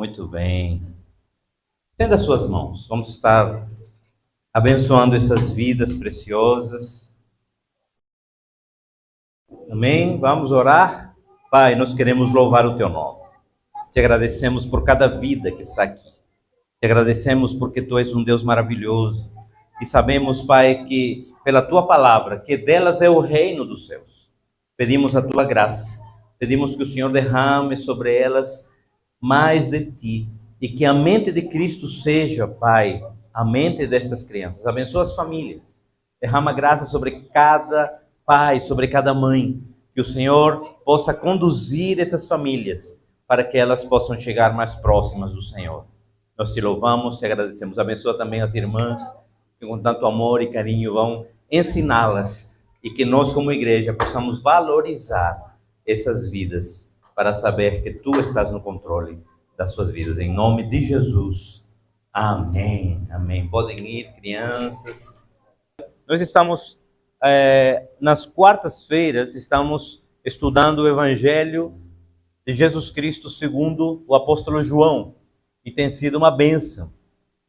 Muito bem. Estenda as suas mãos. Vamos estar abençoando essas vidas preciosas. Amém? Vamos orar? Pai, nós queremos louvar o teu nome. Te agradecemos por cada vida que está aqui. Te agradecemos porque tu és um Deus maravilhoso. E sabemos, Pai, que pela tua palavra, que delas é o reino dos céus. Pedimos a tua graça. Pedimos que o Senhor derrame sobre elas mais de ti. E que a mente de Cristo seja, Pai, a mente destas crianças. Abençoa as famílias. Derrama graça sobre cada pai, sobre cada mãe. Que o Senhor possa conduzir essas famílias para que elas possam chegar mais próximas do Senhor. Nós te louvamos, te agradecemos. Abençoa também as irmãs que com tanto amor e carinho vão ensiná-las. E que nós, como igreja, possamos valorizar essas vidas para saber que tu estás no controle das suas vidas. Em nome de Jesus. Amém. Amém. Podem ir, crianças. Nós estamos, nas quartas-feiras, estamos estudando o Evangelho de Jesus Cristo segundo o apóstolo João. E tem sido uma bênção.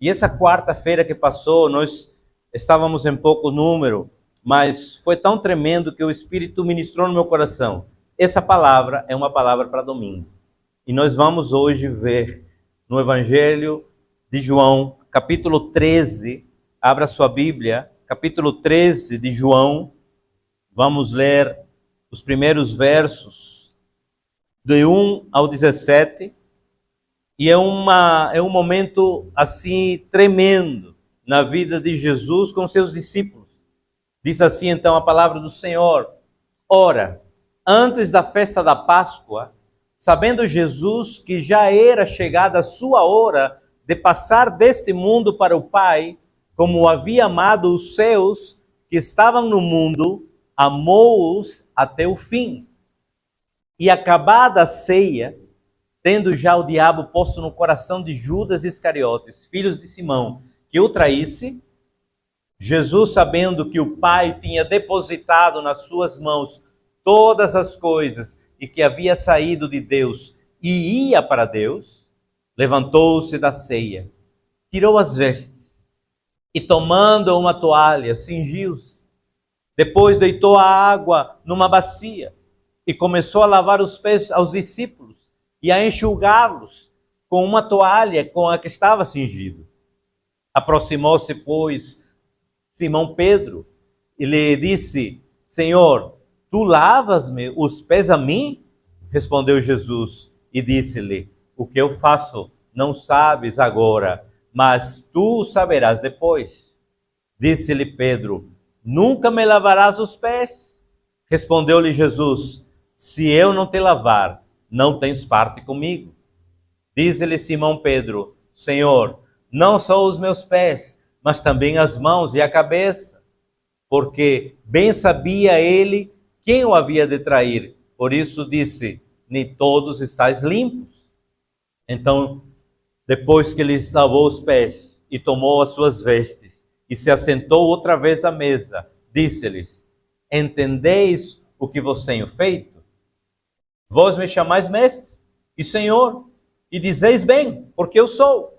E essa quarta-feira que passou, nós estávamos em pouco número, mas foi tão tremendo que o Espírito ministrou no meu coração. Essa palavra é uma palavra para domingo. E nós vamos hoje ver no Evangelho de João, capítulo 13, abra sua Bíblia, capítulo 13 de João, vamos ler os primeiros versos, de 1 ao 17, e é um momento assim tremendo na vida de Jesus com seus discípulos. Diz assim então a palavra do Senhor: Ora, antes da festa da Páscoa, sabendo Jesus que já era chegada a sua hora de passar deste mundo para o Pai, como havia amado os seus que estavam no mundo, amou-os até o fim. E acabada a ceia, tendo já o diabo posto no coração de Judas Iscariotes, filhos de Simão, que o traísse, Jesus, sabendo que o Pai tinha depositado nas suas mãos todas as coisas e que havia saído de Deus e ia para Deus, levantou-se da ceia, tirou as vestes e, tomando uma toalha, cingiu-se. Depois deitou a água numa bacia e começou a lavar os pés aos discípulos e a enxugá-los com uma toalha com a que estava cingido. Aproximou-se, pois, Simão Pedro e lhe disse: Senhor, tu lavas-me os pés a mim? Respondeu Jesus e disse-lhe: O que eu faço não sabes agora, mas tu saberás depois. Disse-lhe Pedro: Nunca me lavarás os pés? Respondeu-lhe Jesus: Se eu não te lavar, não tens parte comigo. Disse-lhe Simão Pedro: Senhor, não só os meus pés, mas também as mãos e a cabeça. Porque bem sabia ele quem o havia de trair. Por isso disse: Nem todos estáis limpos. Então, depois que lhes lavou os pés e tomou as suas vestes e se assentou outra vez à mesa, disse-lhes: Entendeis o que vos tenho feito? Vós me chamais mestre e senhor, e dizeis bem, porque eu sou.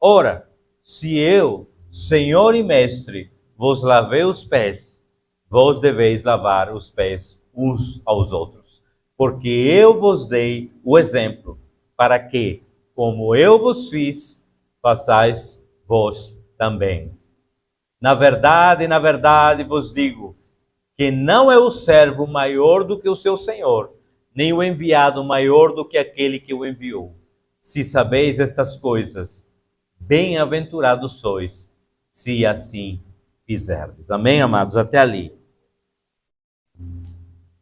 Ora, se eu, senhor e mestre, vos lavei os pés, vós deveis lavar os pés uns aos outros. Porque eu vos dei o exemplo, para que, como eu vos fiz, façais vós também. Na verdade vos digo, que não é o servo maior do que o seu senhor, nem o enviado maior do que aquele que o enviou. Se sabeis estas coisas, bem-aventurados sois, se assim fizerdes. Amém, amados? Até ali.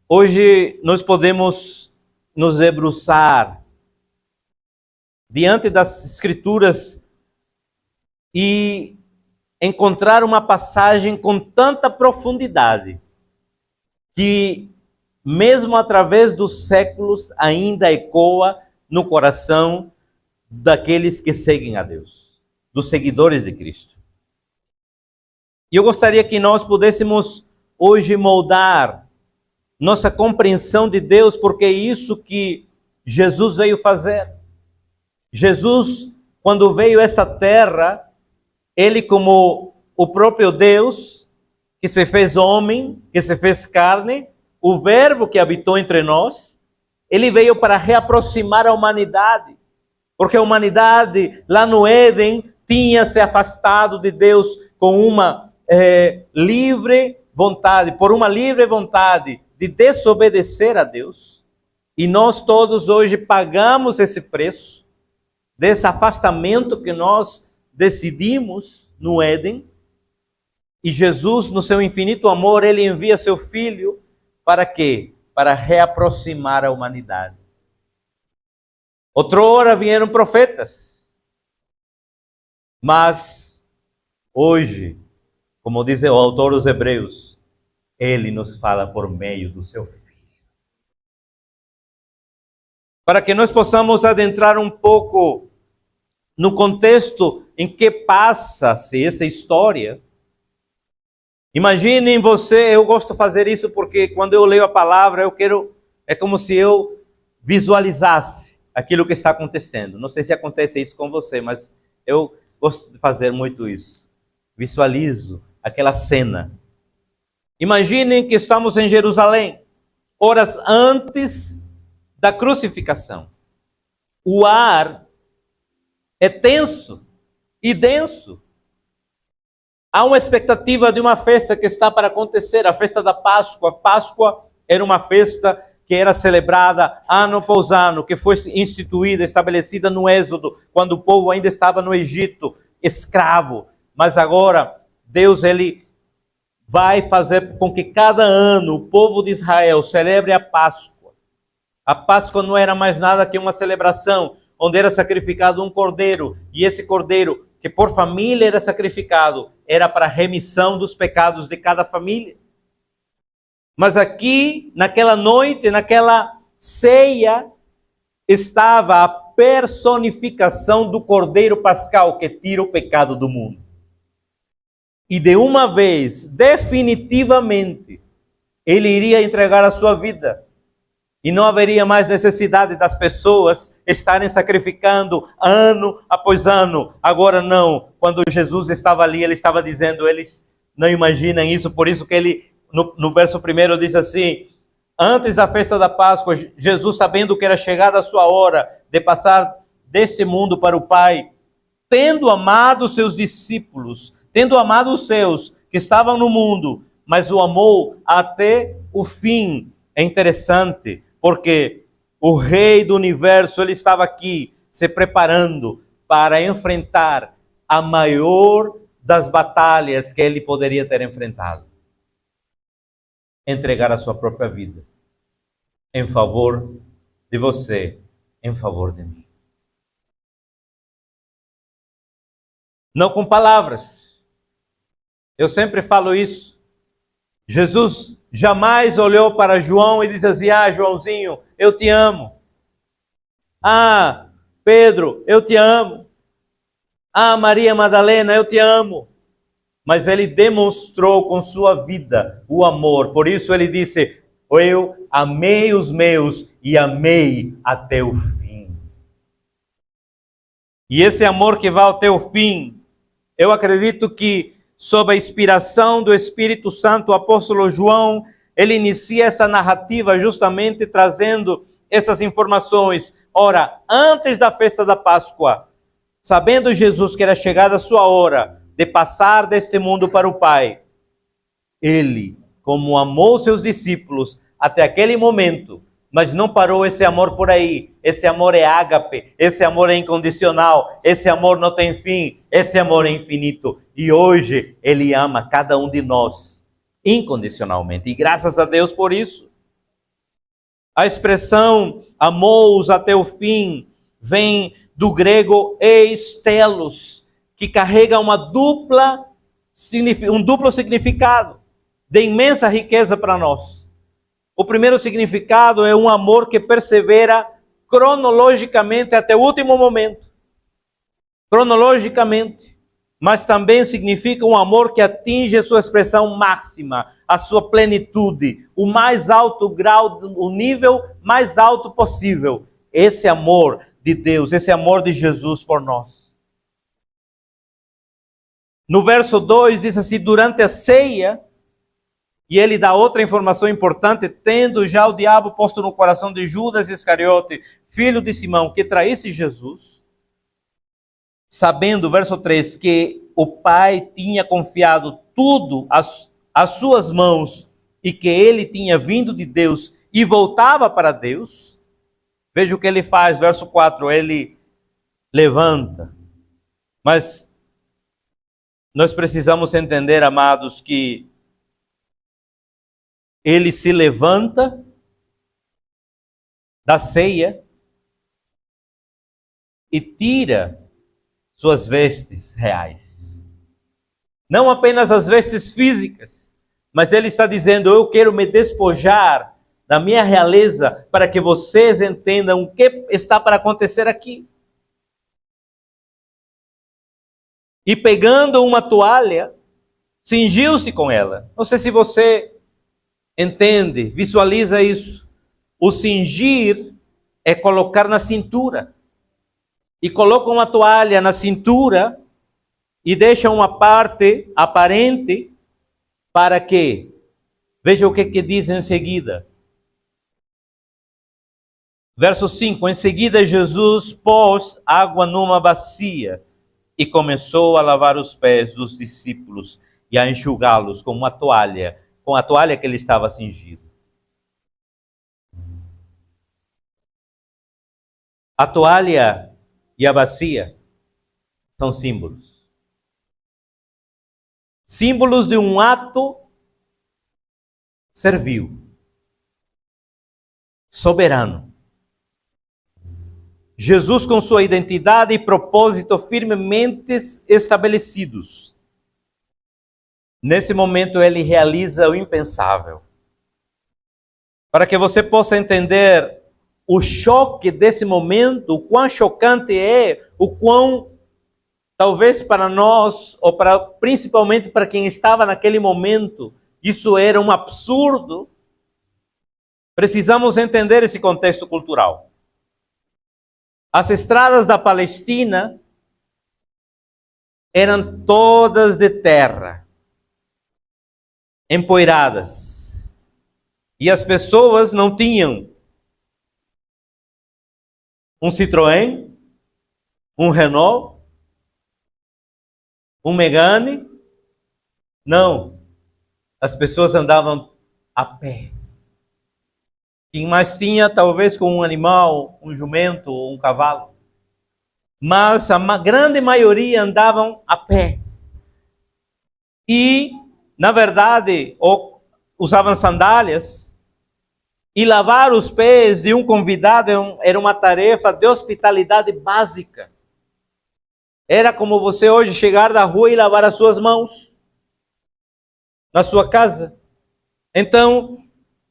Hoje nós podemos nos debruçar diante das Escrituras e encontrar uma passagem com tanta profundidade que, mesmo através dos séculos, ainda ecoa no coração daqueles que seguem a Deus, dos seguidores de Cristo. E eu gostaria que nós pudéssemos hoje moldar nossa compreensão de Deus, porque é isso que Jesus veio fazer. Jesus, quando veio a esta terra, ele como o próprio Deus, que se fez homem, que se fez carne, o verbo que habitou entre nós, ele veio para reaproximar a humanidade, porque a humanidade lá no Éden tinha se afastado de Deus com uma livre vontade, por uma livre vontade de desobedecer a Deus. E nós todos hoje pagamos esse preço desse afastamento que nós decidimos no Éden. E Jesus, no seu infinito amor, ele envia seu Filho para quê? Para reaproximar a humanidade. Outrora vieram profetas, mas hoje, como diz o autor dos Hebreus, ele nos fala por meio do seu Filho. Para que nós possamos adentrar um pouco no contexto em que passa-se essa história. Imaginem você, eu gosto de fazer isso porque quando eu leio a palavra, é como se eu visualizasse aquilo que está acontecendo. Não sei se acontece isso com você, mas eu gosto de fazer muito isso. Visualizo aquela cena. Imaginem que estamos em Jerusalém, horas antes da crucificação. O ar é tenso e denso. Há uma expectativa de uma festa que está para acontecer, a festa da Páscoa. Páscoa era uma festa que era celebrada ano após ano, que foi instituída, estabelecida no Êxodo, quando o povo ainda estava no Egito, escravo. Mas agora, Deus ele vai fazer com que cada ano o povo de Israel celebre a Páscoa. A Páscoa não era mais nada que uma celebração, onde era sacrificado um cordeiro, e esse cordeiro, que por família era sacrificado, era para a remissão dos pecados de cada família. Mas aqui, naquela noite, naquela ceia, estava a personificação do Cordeiro Pascal que tira o pecado do mundo. E de uma vez, definitivamente, ele iria entregar a sua vida. E não haveria mais necessidade das pessoas estarem sacrificando ano após ano. Agora não. Quando Jesus estava ali, ele estava dizendo, eles não imaginam isso, por isso que ele, no verso 1, diz assim, antes da festa da Páscoa, Jesus, sabendo que era chegada a sua hora de passar deste mundo para o Pai, tendo amado seus discípulos, tendo amado os seus que estavam no mundo, mas o amou até o fim. É interessante, porque o Rei do Universo, ele estava aqui se preparando para enfrentar a maior das batalhas que ele poderia ter enfrentado. Entregar a sua própria vida em favor de você, em favor de mim. Não com palavras. Eu sempre falo isso. Jesus jamais olhou para João e disse assim, Joãozinho, eu te amo. Pedro, eu te amo. Maria Madalena, eu te amo. Mas ele demonstrou com sua vida o amor. Por isso ele disse, eu amei os meus e amei até o fim. E esse amor que vai até o fim, eu acredito que sob a inspiração do Espírito Santo, o apóstolo João, ele inicia essa narrativa justamente trazendo essas informações. Ora, antes da festa da Páscoa, sabendo Jesus que era chegada a sua hora de passar deste mundo para o Pai, ele, como amou seus discípulos até aquele momento, mas não parou esse amor por aí. Esse amor é ágape, esse amor é incondicional, esse amor não tem fim, esse amor é infinito. E hoje ele ama cada um de nós incondicionalmente. E graças a Deus por isso. A expressão amou-os até o fim vem do grego eistelos, que carrega um duplo significado de imensa riqueza para nós. O primeiro significado é um amor que persevera cronologicamente até o último momento. Cronologicamente. Mas também significa um amor que atinge a sua expressão máxima, a sua plenitude, o mais alto grau, o nível mais alto possível. Esse amor de Deus, esse amor de Jesus por nós. No verso 2 diz assim, durante a ceia, e ele dá outra informação importante, tendo já o diabo posto no coração de Judas Iscariote, filho de Simão, que traísse Jesus, sabendo, verso 3, que o Pai tinha confiado tudo às suas mãos e que ele tinha vindo de Deus e voltava para Deus, veja o que ele faz, verso 4, ele levanta. Mas nós precisamos entender, amados, que ele se levanta da ceia e tira suas vestes reais. Não apenas as vestes físicas, mas ele está dizendo, eu quero me despojar da minha realeza para que vocês entendam o que está para acontecer aqui. E pegando uma toalha, cingiu-se com ela. Não sei se você entende, visualiza isso. O cingir é colocar na cintura. E coloca uma toalha na cintura e deixa uma parte aparente para que, veja o que diz em seguida. Verso 5, em seguida Jesus pôs água numa bacia e começou a lavar os pés dos discípulos e a enxugá-los com a toalha que ele estava cingido. A toalha e a bacia são símbolos. Símbolos de um ato servil, soberano. Jesus, com sua identidade e propósito firmemente estabelecidos, nesse momento ele realiza o impensável. Para que você possa entender o choque desse momento, o quão chocante é, o quão, talvez para nós, ou principalmente para quem estava naquele momento, isso era um absurdo, precisamos entender esse contexto cultural. As estradas da Palestina eram todas de terra, empoeiradas. E as pessoas não tinham um Citroën, um Renault, um Megane. Não. As pessoas andavam a pé. Quem mais tinha, talvez com um animal, um jumento ou um cavalo. Mas a grande maioria andavam a pé. E, na verdade, usavam sandálias. E lavar os pés de um convidado era uma tarefa de hospitalidade básica. Era como você hoje chegar da rua e lavar as suas mãos na sua casa. Então,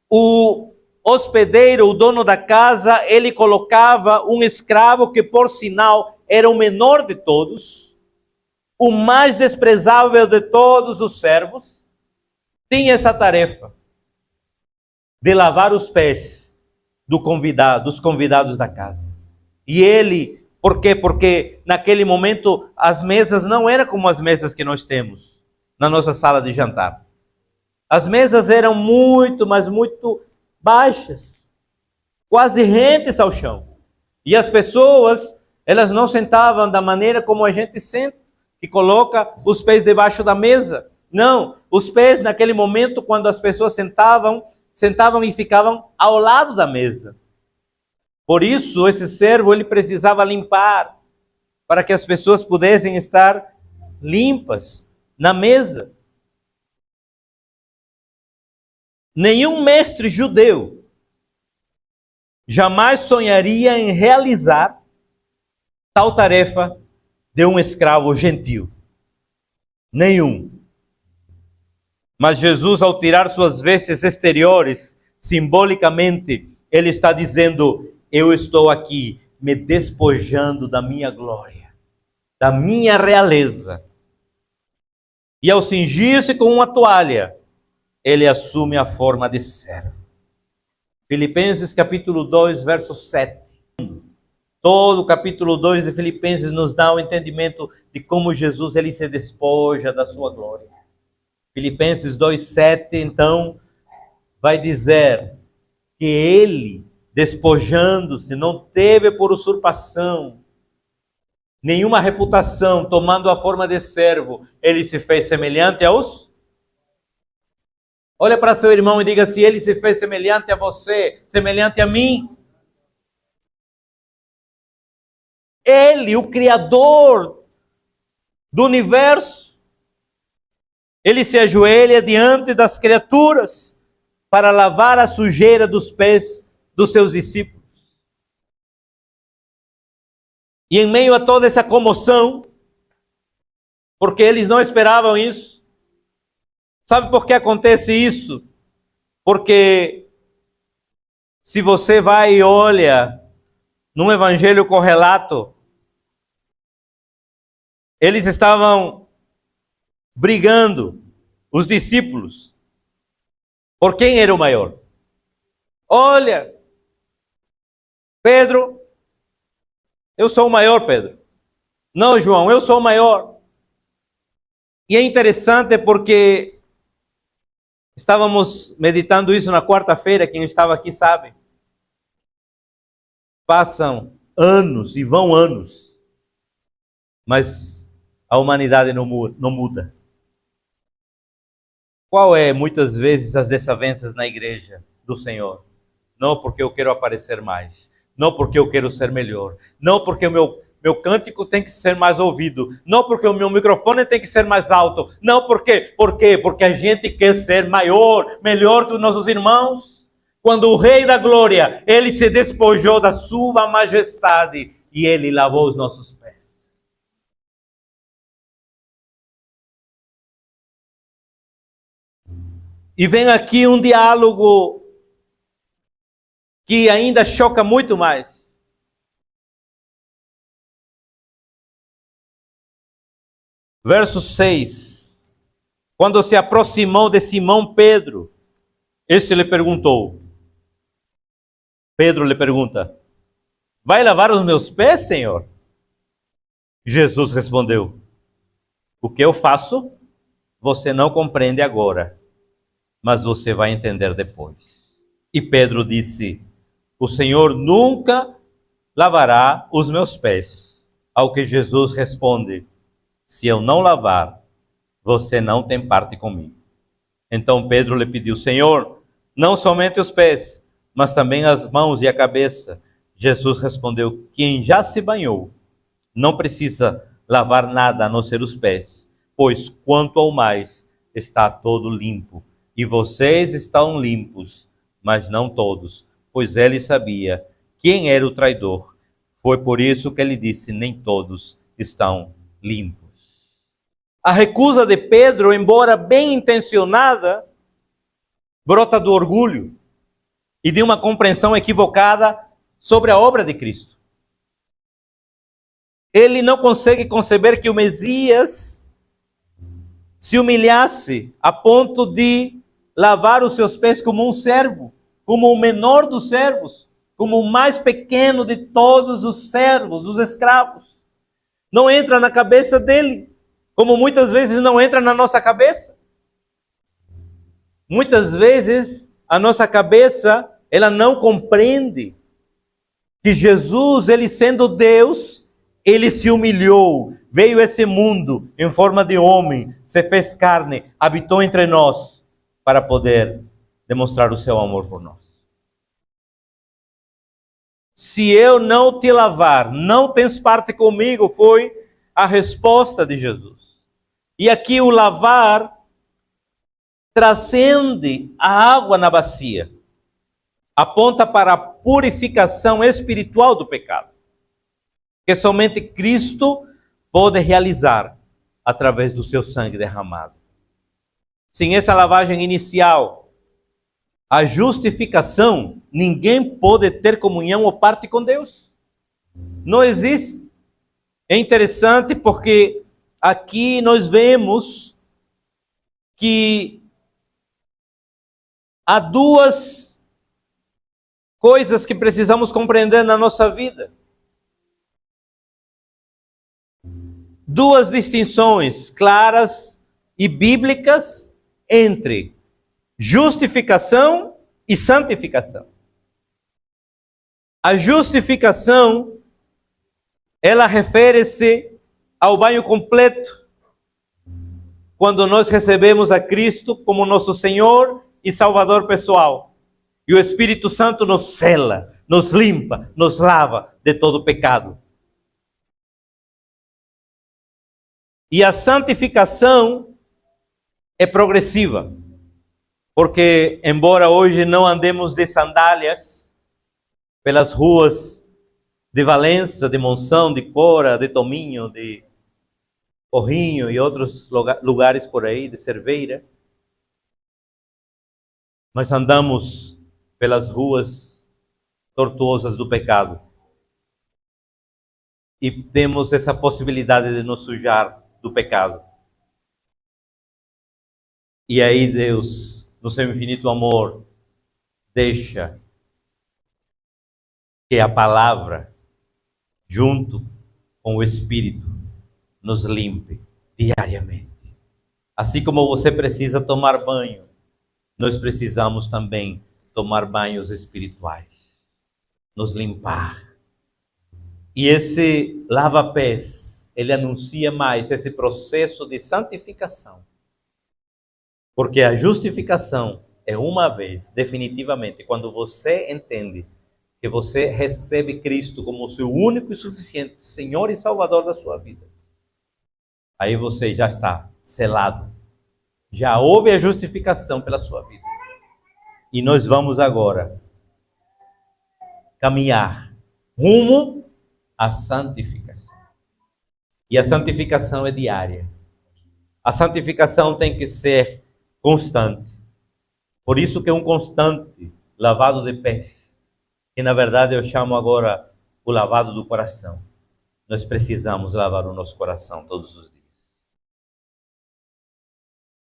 o hospedeiro, o dono da casa, ele colocava um escravo que, por sinal, era o menor de todos, o mais desprezável de todos os servos, tinha essa tarefa de lavar os pés dos convidados da casa. E ele, por quê? Porque naquele momento as mesas não eram como as mesas que nós temos na nossa sala de jantar. As mesas eram muito, mas muito baixas, quase rentes ao chão. E as pessoas, elas não sentavam da maneira como a gente senta, que coloca os pés debaixo da mesa. Não, os pés naquele momento, quando as pessoas sentavam e ficavam ao lado da mesa. Por isso, esse servo, ele precisava limpar, para que as pessoas pudessem estar limpas na mesa. Nenhum mestre judeu jamais sonharia em realizar tal tarefa de um escravo gentil. Nenhum. Mas Jesus, ao tirar suas vestes exteriores, simbolicamente, ele está dizendo, eu estou aqui me despojando da minha glória, da minha realeza. E ao cingir-se com uma toalha, ele assume a forma de servo. Filipenses capítulo 2, verso 7. Todo o capítulo 2 de Filipenses nos dá o entendimento de como Jesus ele se despoja da sua glória. Filipenses 2:7, então, vai dizer que ele, despojando-se, não teve por usurpação nenhuma reputação, tomando a forma de servo, ele se fez semelhante aos... Olha para seu irmão e diga: se ele se fez semelhante a você, semelhante a mim. Ele, o Criador do universo, ele se ajoelha diante das criaturas para lavar a sujeira dos pés dos seus discípulos. E em meio a toda essa comoção, porque eles não esperavam isso, sabe por que acontece isso? Porque se você vai e olha num evangelho correlato, eles estavam brigando, os discípulos, por quem era o maior. Olha, Pedro, eu sou o maior, Pedro. Não, João, eu sou o maior. E é interessante porque estávamos meditando isso na quarta-feira, quem estava aqui sabe. Passam anos e vão anos, mas a humanidade não muda. Qual é, muitas vezes, as desavenças na igreja do Senhor? Não porque eu quero aparecer mais, não porque eu quero ser melhor, não porque o meu cântico tem que ser mais ouvido, não porque o meu microfone tem que ser mais alto, não porque... Por quê? Porque a gente quer ser maior, melhor que os nossos irmãos. Quando o Rei da Glória, ele se despojou da sua majestade e ele lavou os nossos pés. E vem aqui um diálogo que ainda choca muito mais. Verso 6. Quando se aproximou de Simão Pedro, este lhe perguntou. Pedro lhe pergunta: vai lavar os meus pés, Senhor? Jesus respondeu: o que eu faço, você não compreende agora, mas você vai entender depois. E Pedro disse: o Senhor nunca lavará os meus pés. Ao que Jesus responde: se eu não lavar, você não tem parte comigo. Então Pedro lhe pediu: Senhor, não somente os pés, mas também as mãos e a cabeça. Jesus respondeu: quem já se banhou não precisa lavar nada a não ser os pés, pois quanto ao mais está todo limpo. E vocês estão limpos, mas não todos, pois ele sabia quem era o traidor. Foi por isso que ele disse: nem todos estão limpos. A recusa de Pedro, embora bem intencionada, brota do orgulho e de uma compreensão equivocada sobre a obra de Cristo. Ele não consegue conceber que o Messias se humilhasse a ponto de lavar os seus pés como um servo, como o menor dos servos, como o mais pequeno de todos os servos, dos escravos. Não entra na cabeça dele, como muitas vezes não entra na nossa cabeça. Muitas vezes a nossa cabeça, ela não compreende que Jesus, ele sendo Deus, ele se humilhou, veio a esse mundo em forma de homem, se fez carne, habitou entre nós, para poder demonstrar o seu amor por nós. Se eu não te lavar, não tens parte comigo, foi a resposta de Jesus. E aqui o lavar transcende a água na bacia, aponta para a purificação espiritual do pecado, que somente Cristo pode realizar através do seu sangue derramado. Sem essa lavagem inicial, a justificação, ninguém pode ter comunhão ou parte com Deus. Não existe. É interessante porque aqui nós vemos que há duas coisas que precisamos compreender na nossa vida. duas distinções claras e bíblicas entre justificação e santificação. A justificação, ela refere-se ao banho completo, quando nós recebemos a Cristo como nosso Senhor e Salvador pessoal. E o Espírito Santo nos sela, nos limpa, nos lava de todo pecado. E a santificação é progressiva, porque embora hoje não andemos de sandálias pelas ruas de Valença, de Monção, de Cora, de Tominho, de Porrinho e outros lugares por aí, de Cerveira, mas andamos pelas ruas tortuosas do pecado e temos essa possibilidade de nos sujar do pecado. E aí Deus, no seu infinito amor, deixa que a palavra, junto com o Espírito, nos limpe diariamente. Assim como você precisa tomar banho, nós precisamos também tomar banhos espirituais, nos limpar. E esse lava-pés, ele anuncia mais esse processo de santificação. Porque a justificação é uma vez, definitivamente, quando você entende que você recebe Cristo como o seu único e suficiente Senhor e Salvador da sua vida. Aí você já está selado. Já houve a justificação pela sua vida. E nós vamos agora caminhar rumo à santificação. E a santificação é diária. A santificação tem que ser constante. Por isso que é um constante lavado de pés, que na verdade eu chamo agora o lavado do coração. Nós precisamos lavar o nosso coração todos os dias.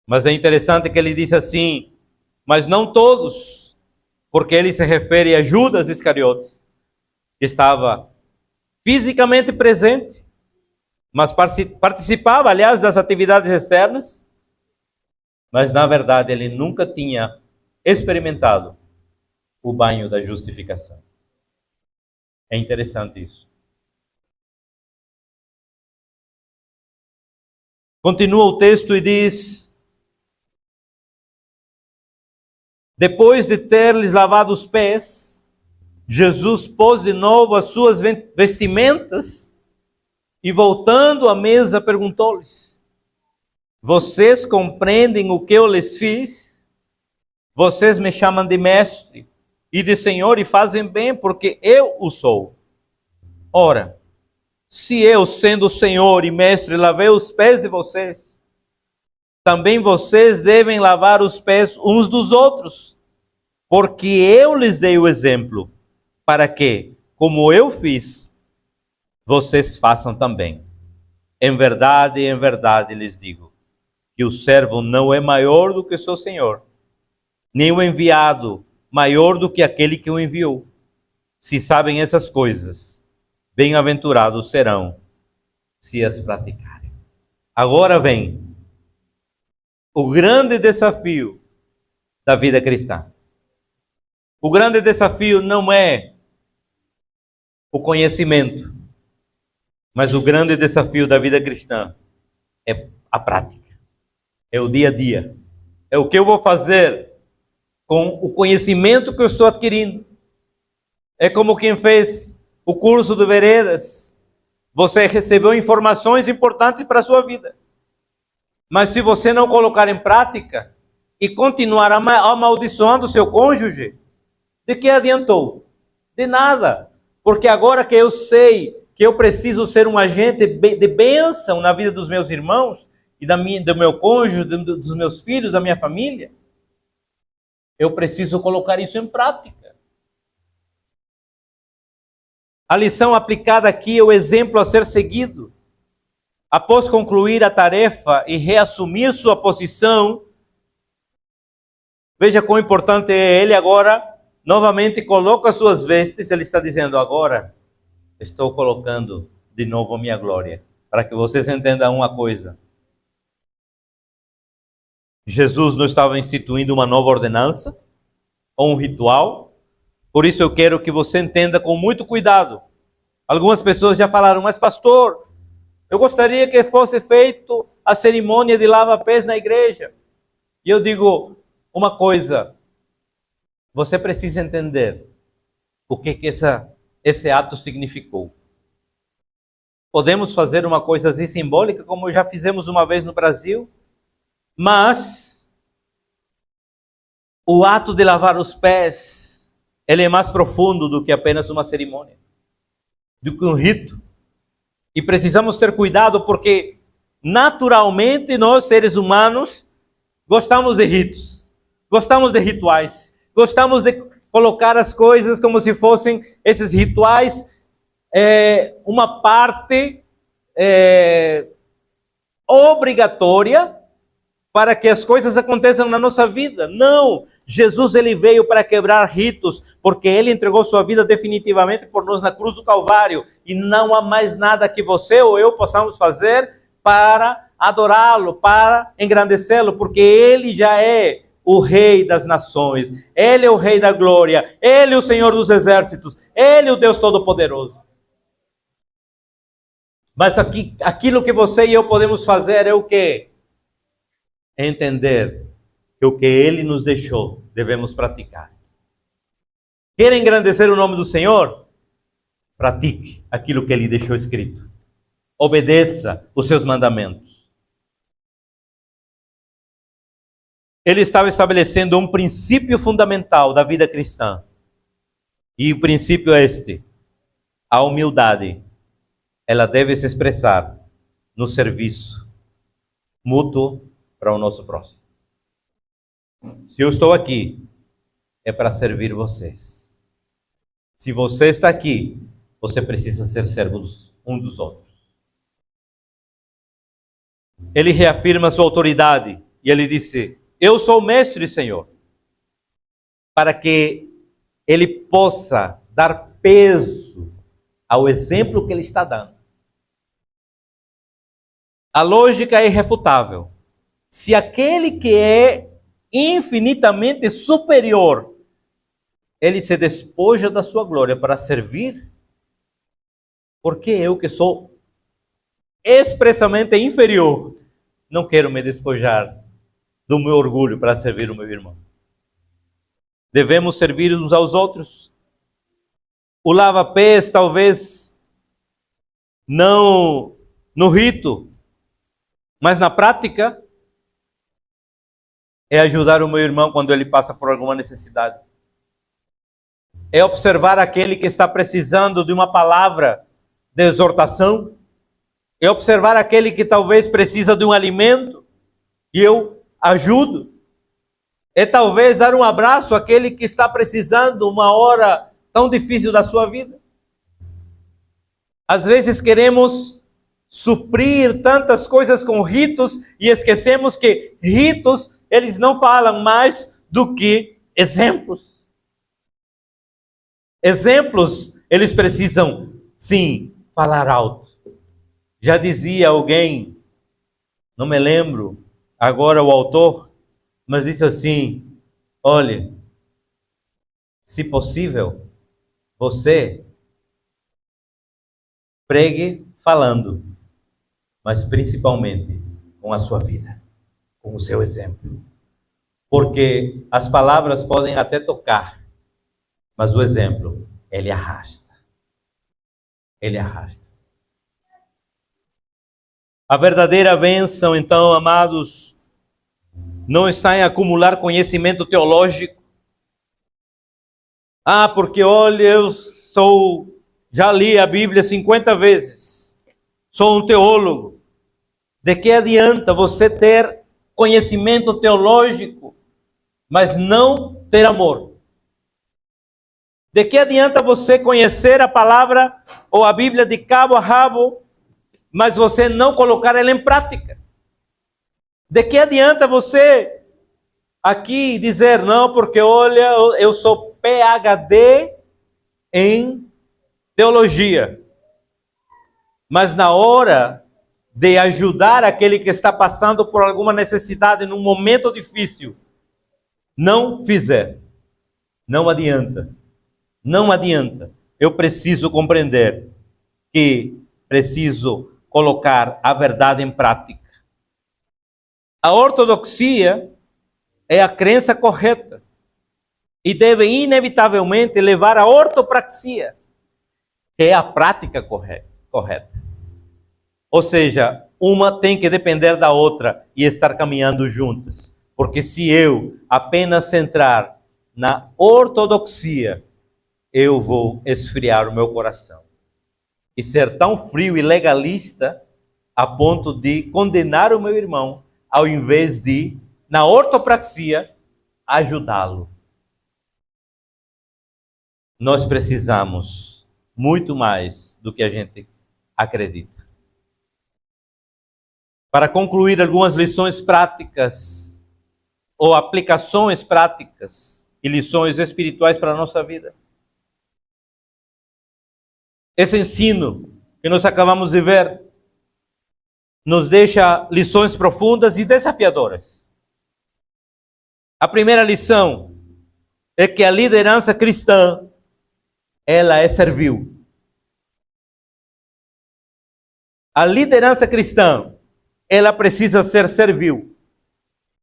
Mas é interessante que ele diz assim, mas não todos, porque ele se refere a Judas Iscariotes, que estava fisicamente presente, mas participava, aliás, das atividades externas, mas na verdade ele nunca tinha experimentado o banho da justificação. É interessante isso. Continua o texto e diz: depois de ter-lhes lavado os pés, Jesus pôs de novo as suas vestimentas e, voltando à mesa, perguntou-lhes: vocês compreendem o que eu lhes fiz? Vocês me chamam de mestre e de Senhor e fazem bem, porque eu o sou. Ora, se eu, sendo Senhor e mestre, lavei os pés de vocês, também vocês devem lavar os pés uns dos outros, porque eu lhes dei o exemplo, para que, como eu fiz, vocês façam também. Em verdade lhes digo, que o servo não é maior do que seu senhor, nem o enviado maior do que aquele que o enviou. Se sabem essas coisas, bem-aventurados serão se as praticarem. Agora vem o grande desafio da vida cristã. O grande desafio não é o conhecimento, mas o grande desafio da vida cristã é a prática. É o dia a dia. É o que eu vou fazer com o conhecimento que eu estou adquirindo. É como quem fez o curso de veredas. Você recebeu informações importantes para a sua vida. Mas se você não colocar em prática e continuar amaldiçoando o seu cônjuge, de que adiantou? De nada. Porque agora que eu sei que eu preciso ser um agente de bênção na vida dos meus irmãos e do meu cônjuge, dos meus filhos, da minha família, eu preciso colocar isso em prática. A lição aplicada aqui é o exemplo a ser seguido. Após concluir a tarefa e reassumir sua posição, veja quão importante é ele agora. Novamente coloca as suas vestes. Ele está dizendo: agora estou colocando de novo a minha glória para que vocês entendam uma coisa. Jesus não estava instituindo uma nova ordenança ou um ritual. Por isso eu quero que você entenda com muito cuidado. Algumas pessoas já falaram, mas pastor, eu gostaria que fosse feito a cerimônia de lava-pés na igreja. E eu digo uma coisa, você precisa entender o que esse ato significou. Podemos fazer uma coisa assim simbólica, como já fizemos uma vez no Brasil, mas o ato de lavar os pés, ele é mais profundo do que apenas uma cerimônia, do que um rito. E precisamos ter cuidado porque, naturalmente, nós, seres humanos, gostamos de ritos, gostamos de rituais, gostamos de colocar as coisas como se fossem esses rituais, uma parte obrigatória para que as coisas aconteçam na nossa vida. Não! Jesus, ele veio para quebrar ritos, porque ele entregou sua vida definitivamente por nós na cruz do Calvário, e não há mais nada que você ou eu possamos fazer para adorá-lo, para engrandecê-lo, porque ele já é o Rei das nações, ele é o Rei da glória, ele é o Senhor dos exércitos, ele é o Deus Todo-Poderoso. Mas aquilo que você e eu podemos fazer é o quê? É entender que o que ele nos deixou, devemos praticar. Quer engrandecer o nome do Senhor? Pratique aquilo que ele deixou escrito. Obedeça os seus mandamentos. Ele estava estabelecendo um princípio fundamental da vida cristã. E o princípio é este: a humildade, ela deve se expressar no serviço mútuo para o nosso próximo. Se eu estou aqui, é para servir vocês. Se você está aqui, você precisa ser servos um dos outros. Ele reafirma sua autoridade e ele disse: eu sou o mestre, Senhor, para que ele possa dar peso ao exemplo que ele está dando. A lógica é irrefutável. Se aquele que é infinitamente superior, ele se despoja da sua glória para servir, por que eu, que sou expressamente inferior, não quero me despojar do meu orgulho para servir o meu irmão? Devemos servir uns aos outros. O lava-pés talvez não no rito, mas na prática é ajudar o meu irmão quando ele passa por alguma necessidade. É observar aquele que está precisando de uma palavra de exortação. É observar aquele que talvez precisa de um alimento e eu ajudo. É talvez dar um abraço àquele que está precisando uma hora tão difícil da sua vida. Às vezes queremos suprir tantas coisas com ritos e esquecemos que ritos, eles não falam mais do que exemplos. Exemplos, eles precisam, sim, falar alto. Já dizia alguém, não me lembro agora o autor, mas disse assim: olha, se possível, você pregue falando, mas principalmente com a sua vida, com o seu exemplo. Porque as palavras podem até tocar, mas o exemplo, ele arrasta. Ele arrasta. A verdadeira bênção, então, amados, não está em acumular conhecimento teológico. Ah, porque olha, já li a Bíblia 50 vezes. Sou um teólogo. De que adianta você ter conhecimento teológico, mas não ter amor? De que adianta você conhecer a palavra ou a Bíblia de cabo a rabo, mas você não colocar ela em prática? De que adianta você aqui dizer não, porque olha, eu sou PhD em teologia, mas na hora de ajudar aquele que está passando por alguma necessidade num momento difícil, não fizer, não adianta. Não adianta. Eu preciso compreender que preciso colocar a verdade em prática. A ortodoxia é a crença correta e deve inevitavelmente levar à ortopraxia, que é a prática correta. Ou seja, uma tem que depender da outra e estar caminhando juntas. Porque se eu apenas centrar na ortodoxia, eu vou esfriar o meu coração e ser tão frio e legalista a ponto de condenar o meu irmão, ao invés de, na ortopraxia, ajudá-lo. Nós precisamos muito mais do que a gente acredita. Para concluir, algumas lições práticas ou aplicações práticas e lições espirituais para a nossa vida. Esse ensino que nós acabamos de ver nos deixa lições profundas e desafiadoras. A primeira lição é que a liderança cristã, ela é servil. A liderança cristã, ela precisa ser servil.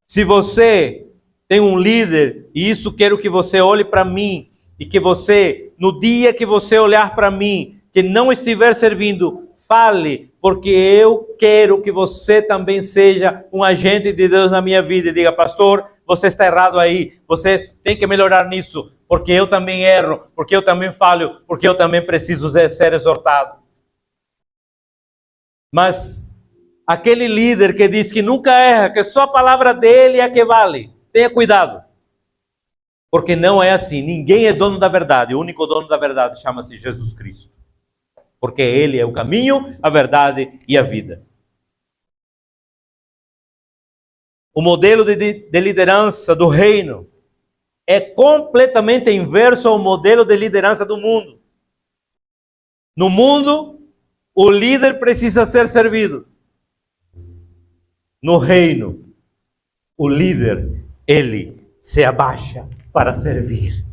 Se você tem um líder, e isso quero que você olhe para mim, e que você, no dia que você olhar para mim, que não estiver servindo, fale, porque eu quero que você também seja um agente de Deus na minha vida. E diga, pastor, você está errado aí, você tem que melhorar nisso, porque eu também erro, porque eu também falho, porque eu também preciso ser exortado. Mas aquele líder que diz que nunca erra, que só a palavra dele é a que vale, tenha cuidado. Porque não é assim, ninguém é dono da verdade, o único dono da verdade chama-se Jesus Cristo. Porque Ele é o caminho, a verdade e a vida. O modelo de liderança do reino é completamente inverso ao modelo de liderança do mundo. No mundo, o líder precisa ser servido. No reino, o líder, ele se abaixa para servir.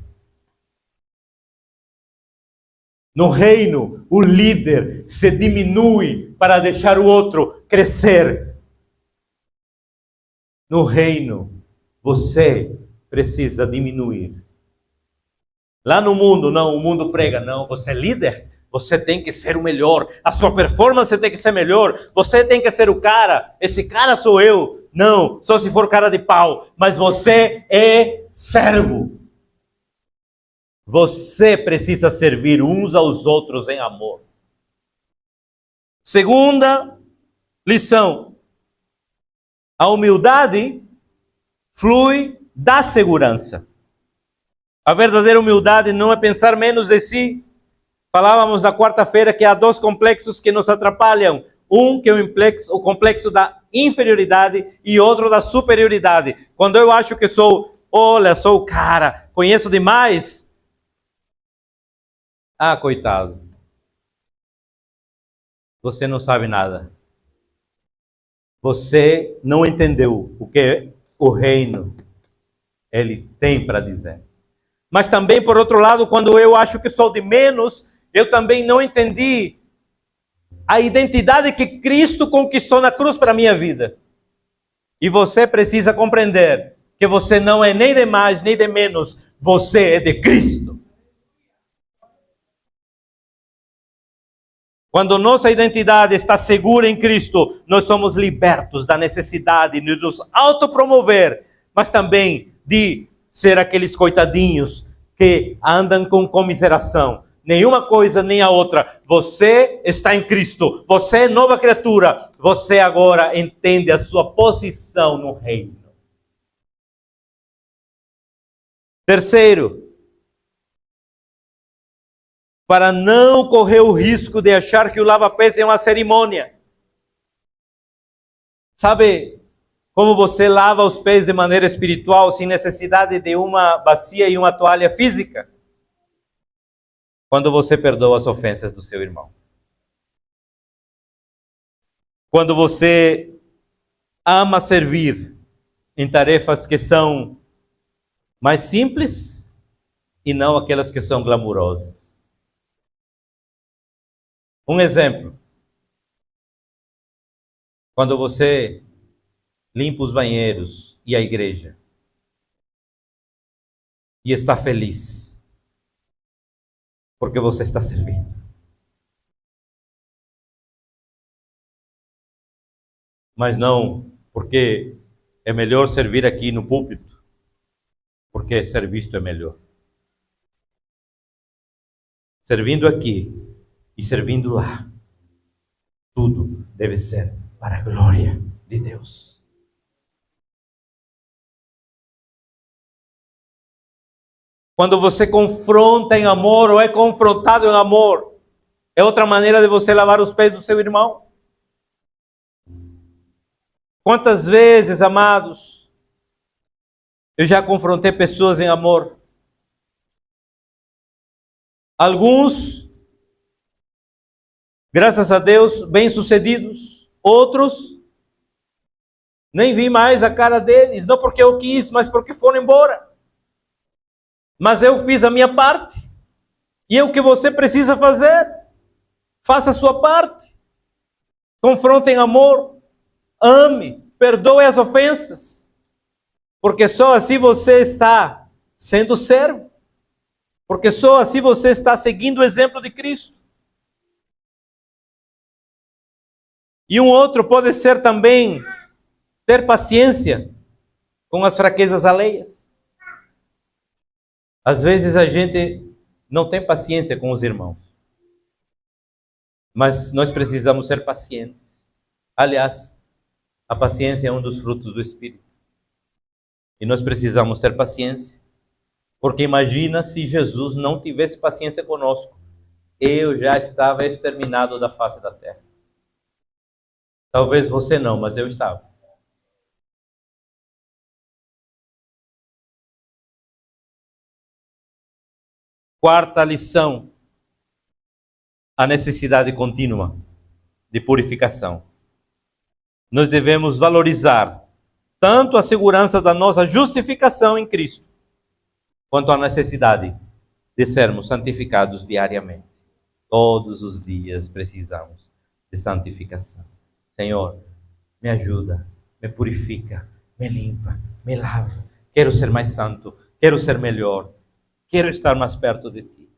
No reino, o líder se diminui para deixar o outro crescer. No reino, você precisa diminuir. Lá no mundo, não, o mundo prega, não, você é líder, você tem que ser o melhor, a sua performance tem que ser melhor, você tem que ser o cara, esse cara sou eu. Não, só se for cara de pau, mas você é servo. Você precisa servir uns aos outros em amor. Segunda lição. A humildade flui da segurança. A verdadeira humildade não é pensar menos de si. Falávamos na quarta-feira que há dois complexos que nos atrapalham. Um que é o complexo da inferioridade e outro da superioridade. Quando eu acho que sou o cara, conheço demais. Ah, coitado. Você não sabe nada. Você não entendeu o que o reino ele tem para dizer. Mas também, por outro lado, quando eu acho que sou de menos, eu também não entendi a identidade que Cristo conquistou na cruz para a minha vida. E você precisa compreender que você não é nem de mais, nem de menos. Você é de Cristo. Quando nossa identidade está segura em Cristo, nós somos libertos da necessidade de nos autopromover, mas também de ser aqueles coitadinhos que andam com comiseração. Nenhuma coisa nem a outra. Você está em Cristo. Você é nova criatura. Você agora entende a sua posição no reino. Terceiro, para não correr o risco de achar que o lava-pés é uma cerimônia. Sabe como você lava os pés de maneira espiritual sem necessidade de uma bacia e uma toalha física? Quando você perdoa as ofensas do seu irmão. Quando você ama servir em tarefas que são mais simples e não aquelas que são glamourosas. Um exemplo. Quando você limpa os banheiros e a igreja e está feliz porque você está servindo. Mas não porque é melhor servir aqui no púlpito, porque ser visto é melhor. Servindo aqui e servindo lá, tudo deve ser para a glória de Deus. Quando você confronta em amor ou é confrontado em amor, é outra maneira de você lavar os pés do seu irmão. Quantas vezes, amados, eu já confrontei pessoas em amor. Alguns, graças a Deus, bem-sucedidos. Outros, nem vi mais a cara deles, não porque eu quis, mas porque foram embora. Mas eu fiz a minha parte. E é o que você precisa fazer. Faça a sua parte. Confronte em amor. Ame. Perdoe as ofensas. Porque só assim você está sendo servo. Porque só assim você está seguindo o exemplo de Cristo. E um outro pode ser também ter paciência com as fraquezas alheias. Às vezes a gente não tem paciência com os irmãos. Mas nós precisamos ser pacientes. Aliás, a paciência é um dos frutos do Espírito. E nós precisamos ter paciência. Porque imagina se Jesus não tivesse paciência conosco. Eu já estava exterminado da face da terra. Talvez você não, mas eu estava. Quarta lição. A necessidade contínua de purificação. Nós devemos valorizar tanto a segurança da nossa justificação em Cristo, quanto a necessidade de sermos santificados diariamente. Todos os dias precisamos de santificação. Senhor, me ajuda, me purifica, me limpa, me lava. Quero ser mais santo, quero ser melhor, quero estar mais perto de Ti.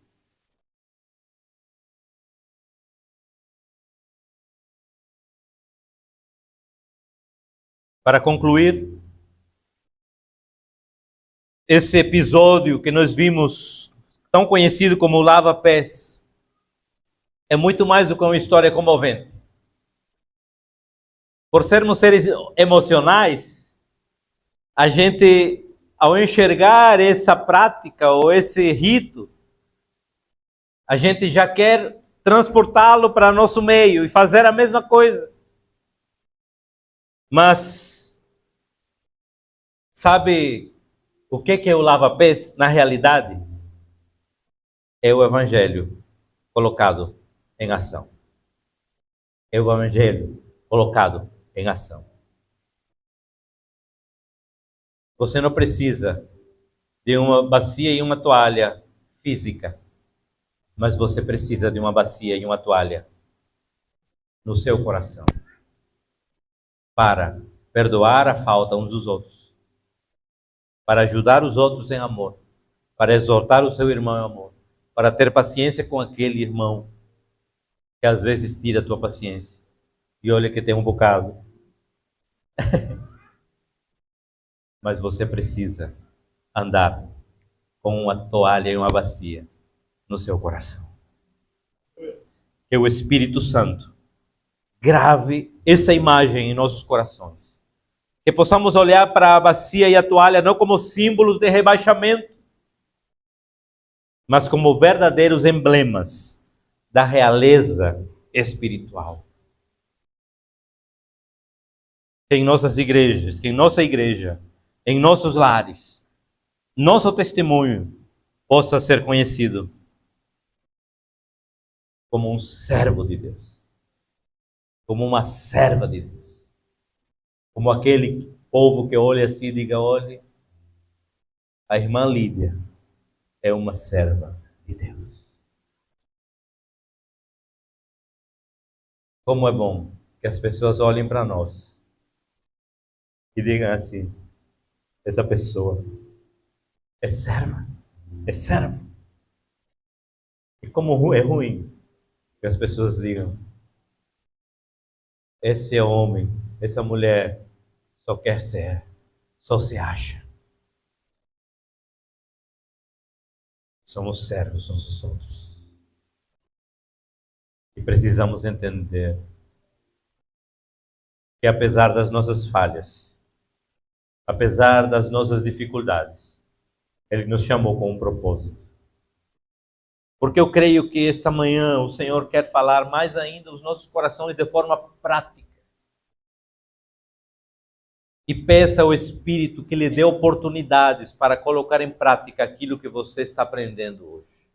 Para concluir, esse episódio que nós vimos, tão conhecido como lava-pés, é muito mais do que uma história comovente. Por sermos seres emocionais, a gente, ao enxergar essa prática ou esse rito, a gente já quer transportá-lo para nosso meio e fazer a mesma coisa. Mas, sabe o que é o lava-pés na realidade? É o Evangelho colocado em ação. É o Evangelho colocado em ação. Você não precisa de uma bacia e uma toalha física, mas você precisa de uma bacia e uma toalha no seu coração para perdoar a falta uns dos outros, para ajudar os outros em amor, para exortar o seu irmão em amor, para ter paciência com aquele irmão que às vezes tira a tua paciência. E olha que tem um bocado. Mas você precisa andar com uma toalha e uma bacia no seu coração. Que o Espírito Santo grave essa imagem em nossos corações. Que possamos olhar para a bacia e a toalha não como símbolos de rebaixamento, mas como verdadeiros emblemas da realeza espiritual. Que em nossas igrejas, que em nossa igreja, em nossos lares, nosso testemunho possa ser conhecido como um servo de Deus, como uma serva de Deus. Como aquele povo que olha assim e diga, olhe, a irmã Lídia é uma serva de Deus. Como é bom que as pessoas olhem para nós e digam assim, essa pessoa é serva, é servo. E como é ruim que as pessoas digam, esse homem, essa mulher só quer ser, só se acha. Somos servos uns dos outros. E precisamos entender que apesar das nossas falhas, apesar das nossas dificuldades, Ele nos chamou com um propósito. Porque eu creio que esta manhã o Senhor quer falar mais ainda aos nossos corações de forma prática. E peça ao Espírito que lhe dê oportunidades para colocar em prática aquilo que você está aprendendo hoje.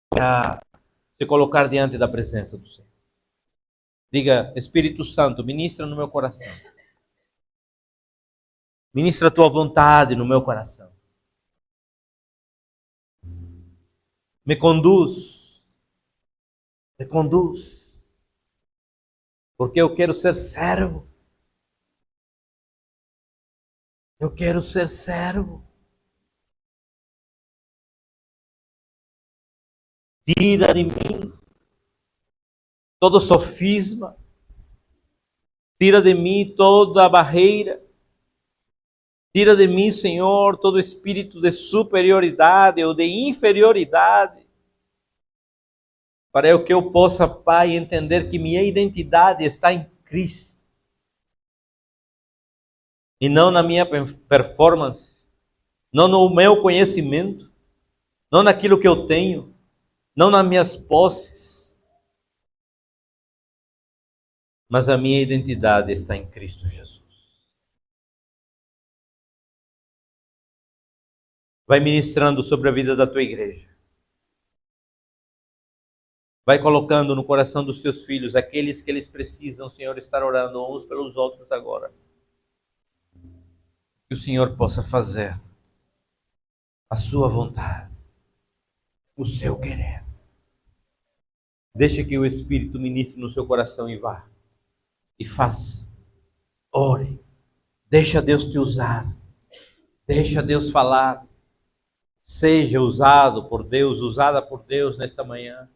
Para se colocar diante da presença do Senhor. Diga, Espírito Santo, ministra no meu coração. Ministra a tua vontade no meu coração. Me conduz. Me conduz. Porque eu quero ser servo. Eu quero ser servo. Tira de mim todo sofisma. Tira de mim toda a barreira. Tira de mim, Senhor, todo espírito de superioridade ou de inferioridade. Para que eu possa, Pai, entender que minha identidade está em Cristo. E não na minha performance. Não no meu conhecimento. Não naquilo que eu tenho. Não nas minhas posses. Mas a minha identidade está em Cristo Jesus. Vai ministrando sobre a vida da tua igreja. Vai colocando no coração dos teus filhos aqueles que eles precisam, Senhor, estar orando uns pelos outros agora. Que o Senhor possa fazer a sua vontade, o seu querer. Deixe que o Espírito ministre no seu coração e vá. E faça. Ore. Deixa Deus te usar. Deixa Deus falar. Seja usado por Deus, usada por Deus nesta manhã.